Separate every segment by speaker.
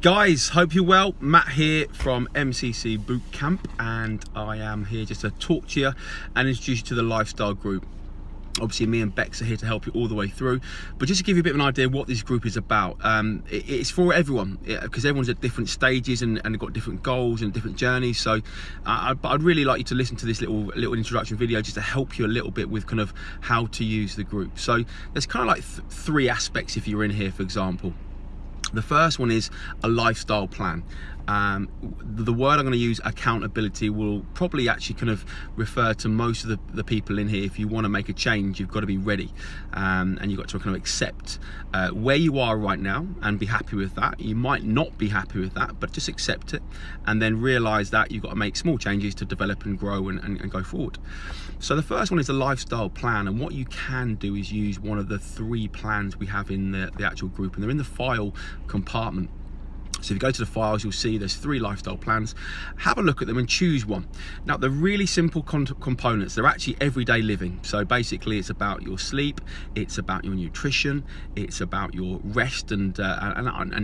Speaker 1: Guys, hope you're well. Matt here from MCC Bootcamp, and I am here just to talk to you and introduce you to the lifestyle group. Obviously, me and Bex are here to help you all the way through, but just to give you a bit of an idea of what this group is about, it's for everyone, because everyone's at different stages and got different goals and different journeys. So I'd really like you to listen to this little introduction video just to help you a little bit with kind of how to use the group. So there's kind of like three aspects if you're in here, for example. The first one is a lifestyle plan. The word I'm going to use, accountability, will probably actually kind of refer to most of the people in here. If you want to make a change, you've got to be ready, and you've got to kind of accept where you are right now and be happy with that. You might not be happy with that, but just accept it, and then realize that you've got to make small changes to develop and grow and go forward. So the first one is a lifestyle plan, and what you can do is use one of the three plans we have in the actual group, and they're in the file compartment. So if you go to the files, you'll see there's three lifestyle plans. Have a look at them and choose one. Now, they're really simple components. They're actually everyday living. So basically, it's about your sleep, it's about your nutrition, it's about your rest and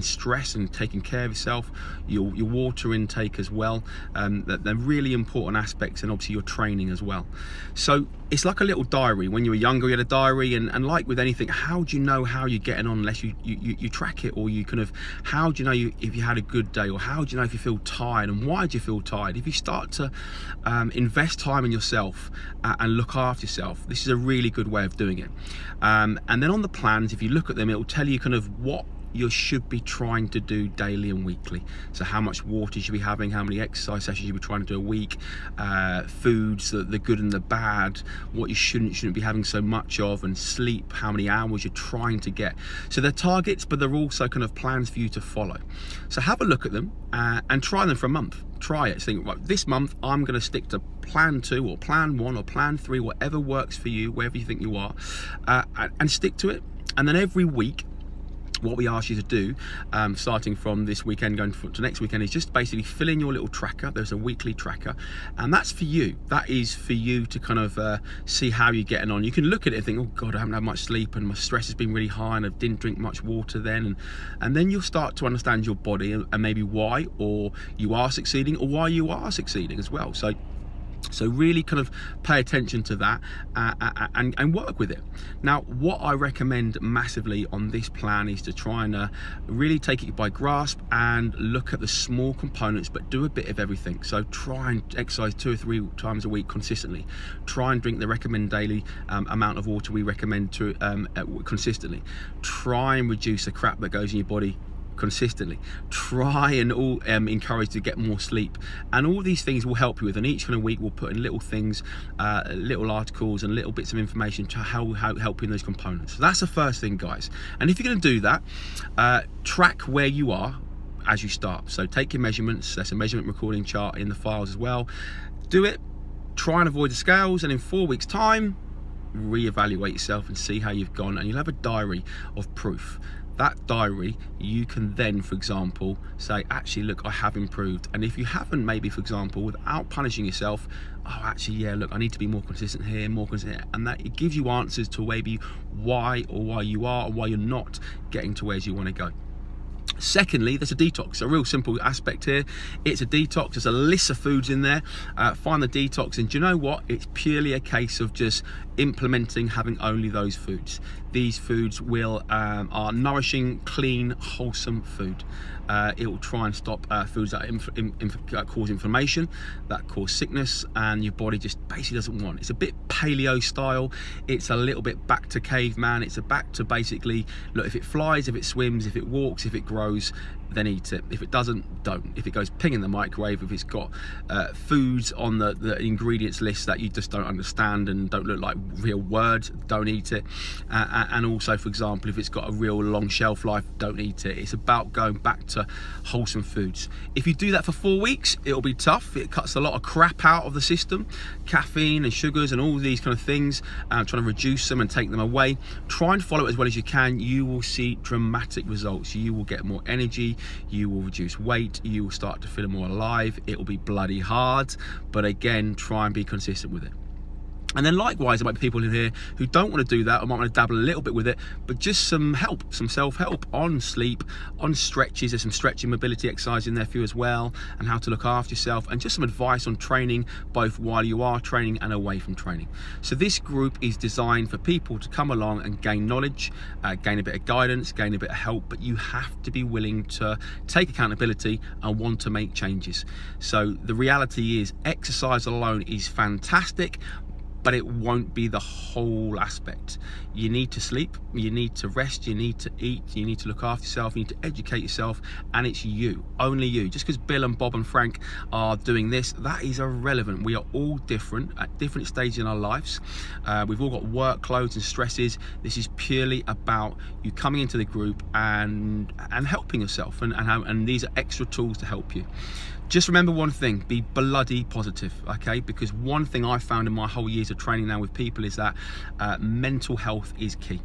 Speaker 1: stress and taking care of yourself, your water intake as well. They're really important aspects, and obviously your training as well. So it's like a little diary. When you were younger, you had a diary, and like with anything, how do you know how you're getting on unless you track it, or you kind of, how do you know if you had a good day, or how do you know if you feel tired, and why do you feel tired? If you start to invest time in yourself and look after yourself, this is a really good way of doing it. And then on the plans, if you look at them, it will tell you kind of what you should be trying to do daily and weekly. So how much water you should be having, how many exercise sessions you should be trying to do a week, foods, the good and the bad, what you shouldn't be having so much of, and sleep, how many hours you're trying to get. So they're targets, but they're also kind of plans for you to follow. So have a look at them and try them for a month. Try it. Think, right, this month I'm going to stick to plan 2 or plan 1 or plan 3, whatever works for you, wherever you think you are, and stick to it. And then every week, what we ask you to do, starting from this weekend going to next weekend, is just basically fill in your little tracker. There's a weekly tracker, and that's for you. That is for you to kind of see how you're getting on. You can look at it and think, oh God, I haven't had much sleep, and my stress has been really high, and I didn't drink much water then, and then you'll start to understand your body and maybe why, or you are succeeding, or why you are succeeding as well. So really kind of pay attention to that and work with it. Now, what I recommend massively on this plan is to try and really take it by grasp and look at the small components, but do a bit of everything. So try and exercise 2 or 3 times a week consistently. Try and drink the recommended daily amount of water we recommend to consistently. Try and reduce the crap that goes in your body consistently. Try and encourage to get more sleep, and all these things will help you with, and each kind of week we'll put in little things, little articles and little bits of information to how help you in those components. So that's the first thing, guys. And if you're going to do that, track where you are as you start. So take your measurements. There's a measurement recording chart in the files as well. Do it. Try and avoid the scales, and in 4 weeks time, reevaluate yourself and see how you've gone, and you'll have a diary of proof. That diary, you can then, for example, say, actually, look, I have improved. And if you haven't, maybe, for example, without punishing yourself, oh, actually, yeah, look, I need to be more consistent here, more consistent here. And that it gives you answers to maybe why you are or why you're not getting to where you want to go. Secondly, there's a detox, a real simple aspect here. It's a detox. There's a list of foods in there. Find the detox, and do you know what? It's purely a case of just implementing having only those foods. These foods are nourishing, clean, wholesome food. It will try and stop foods that cause inflammation, that cause sickness, and your body just basically doesn't want. It's a bit paleo style. It's a little bit back to caveman. It's back to basically, look, if it flies, if it swims, if it walks, if it grows, then eat it. If it doesn't, don't. If it goes ping in the microwave, if it's got foods on the ingredients list that you just don't understand and don't look like real words, don't eat it. And also, for example, if it's got a real long shelf life, don't eat it. It's about going back to wholesome foods. If you do that for 4 weeks, it'll be tough. It cuts a lot of crap out of the system, caffeine and sugars and all these kind of things, trying to reduce them and take them away. Try and follow it as well as you can. You will see dramatic results. You will get more energy, you will reduce weight, you will start to feel more alive. It will be bloody hard, but again, try and be consistent with it. And then likewise, there might be people in here who don't want to do that or might want to dabble a little bit with it, but just some help, some self-help on sleep, on stretches. There's some stretching mobility exercise in there for you as well, and how to look after yourself, and just some advice on training, both while you are training and away from training. So this group is designed for people to come along and gain knowledge, gain a bit of guidance, gain a bit of help, but you have to be willing to take accountability and want to make changes. So the reality is exercise alone is fantastic, but it won't be the whole aspect. You need to sleep, you need to rest, you need to eat, you need to look after yourself, you need to educate yourself, and it's you, only you. Just because Bill and Bob and Frank are doing this, that is irrelevant. We are all different at different stages in our lives. We've all got workloads and stresses. This is purely about you coming into the group and helping yourself, and these are extra tools to help you. Just remember one thing, be bloody positive, okay? Because one thing I found in my whole years of training now with people is that mental health is key.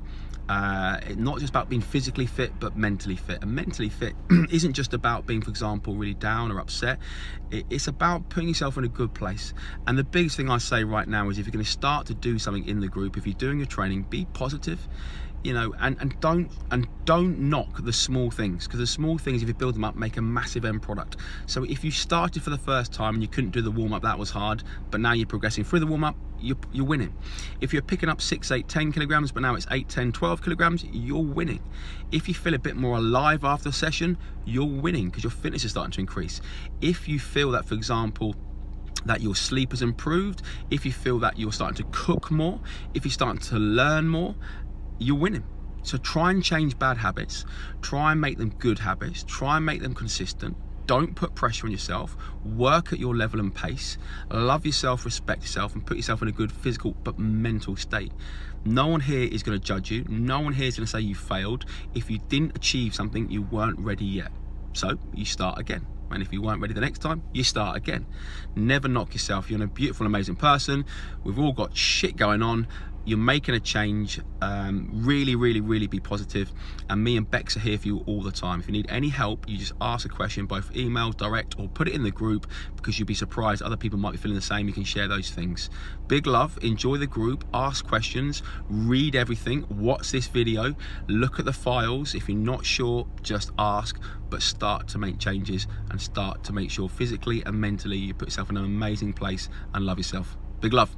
Speaker 1: Not just about being physically fit, but mentally fit. And mentally fit isn't just about being, for example, really down or upset. It's about putting yourself in a good place. And the biggest thing I say right now is if you're going to start to do something in the group, if you're doing your training, be positive. You know, and don't knock the small things, because the small things, if you build them up, make a massive end product. So if you started for the first time and you couldn't do the warm-up, that was hard, but now you're progressing through the warm-up, you're winning. If you're picking up 6, 8, 10 kilograms, but now it's 8, 10, 12 kilograms, you're winning. If you feel a bit more alive after a session, you're winning because your fitness is starting to increase. If you feel that, for example, that your sleep has improved, if you feel that you're starting to cook more, if you're starting to learn more, you're winning. So try and change bad habits, try and make them good habits, try and make them consistent. Don't put pressure on yourself, work at your level and pace, love yourself, respect yourself, and put yourself in a good physical but mental state. No one here is going to judge you, no one here is going to say you failed. If you didn't achieve something, you weren't ready yet. So you start again. And if you weren't ready the next time, you start again. Never knock yourself. You're a beautiful, amazing person. We've all got shit going on. You're making a change. Really, really, really be positive. And me and Bex are here for you all the time. If you need any help, you just ask a question, both email, direct, or put it in the group, because you'll be surprised. Other people might be feeling the same. You can share those things. Big love. Enjoy the group. Ask questions. Read everything. Watch this video. Look at the files. If you're not sure, just ask. But start to make changes and start to make sure physically and mentally you put yourself in an amazing place and love yourself. Big love.